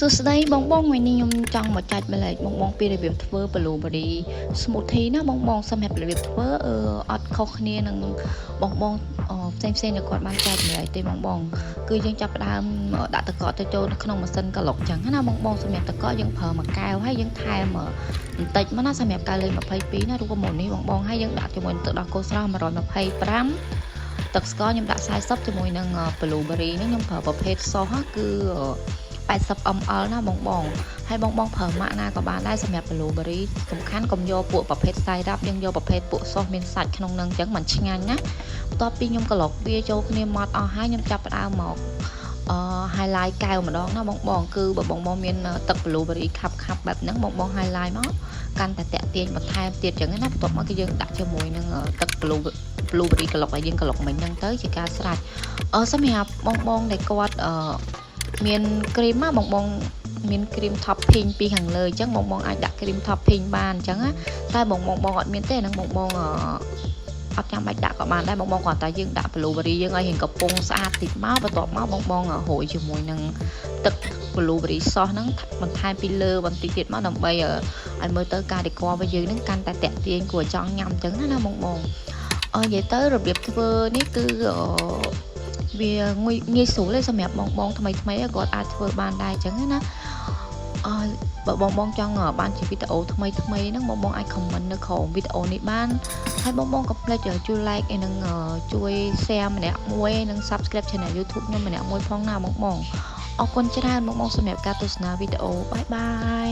សួស្តីបងៗថ្ងៃនេះខ្ញុំចង់មកចែកម្លែកបងពីរបៀបធ្វើ blueberry smoothie ណាបងសម្រាប់របៀបធ្វើអត់ខុសគ្នានឹងបងផ្សេងៗដែលគាត់បានចែកម្លែកទេបងគឺយើងចាប់ផ្ដើមដាក់ទឹកកកទៅចូលនៅក្នុងម៉ាស៊ីនកាឡុកចឹងណាបងសម្រាប់ទឹកកកយើងប្រើមួយកែវហើយយើងថែមបន្តិចមកណាសម្រាប់កែវលេខ22ណារូបមន្តនេះបងហើយយើងដាក់ជាមួយទឹកដោះគោស្រស់125ទឹកស្ករខ្ញុំដាក់40ជាមួយនឹង blueberry នេះខ្ញុំប្រើប្រភេទសោះគឺ80 ml ណាបងហើយបងប្រើម៉ាក់ណាក៏បានដែរសម្រាប់ blueberry សំខាន់កុំយកពួកប្រភេទ syrup យើងយកប្រភេទពួកសោះមានសាច់ក្នុងនឹងអញ្ចឹងมันឆ្ងាញ់ណាបន្ទាប់ពីខ្ញុំក្លុកវាចូលគ្នាម៉ត់អស់ហើយខ្ញុំចាប់ផ្ដើមមកhighlight កែវម្ដងណាបងគឺបើបងមានទឹក blueberry ខាប់បែបហ្នឹងបង highlight មកកាន់តែតាក់ទាញបន្ថែមទៀតអញ្ចឹងណាបន្ទាប់មកគឺយើងដាក់ជាមួយនឹងទឹក blueberry ក្លុកឲ្យយើងក្លុកមិញហ្នឹងទៅជាការស្រេចសម្រាប់បងដែលគាត់មានគ្រីមណាបងមានគ្រីម topping ពីខាងលើអញ្ចឹងបងអាចដាក់គ្រីម topping បានអញ្ចឹងណាតែបងអត់មានទេហ្នឹងបងអត់ចាំបាច់ដាក់ក៏បានដែរបងគ្រាន់តែយើងដាក់ blueberry យើងឲ្យរៀងកំពុងស្អាតតិចមកបន្ទាប់មកបងរោយជាមួយនឹងទឹក blueberry sauce ហ្នឹងបន្ថែមពីលើបន្តិចទៀតមកដើម្បីឲ្យមើលទៅការដេករបស់យើងហ្នឹងកាន់តែតាក់ទាញគួរចង់ញ៉ាំអញ្ចឹងណាបងនិយាយទៅរបៀបធ្វើនេះគឺវាងាយស្រួលទេសម្រាប់បងថ្មីគាត់អាចធ្វើបានដែរអញ្ចឹងណាបើបងចង់បានជាវីដេអូថ្មីហ្នឹងបងអាច comment នៅក្រោមវីដេអូនេះបានហើយបងកុំភ្លេចជួយ like និងជួយ share ម្នាក់មួយនិង subscribe channel YouTube ខ្ញុំម្នាក់មួយផងណាបងអរគុណច្រើនបងសម្រាប់ការទស្សនាវីដេអូបាយ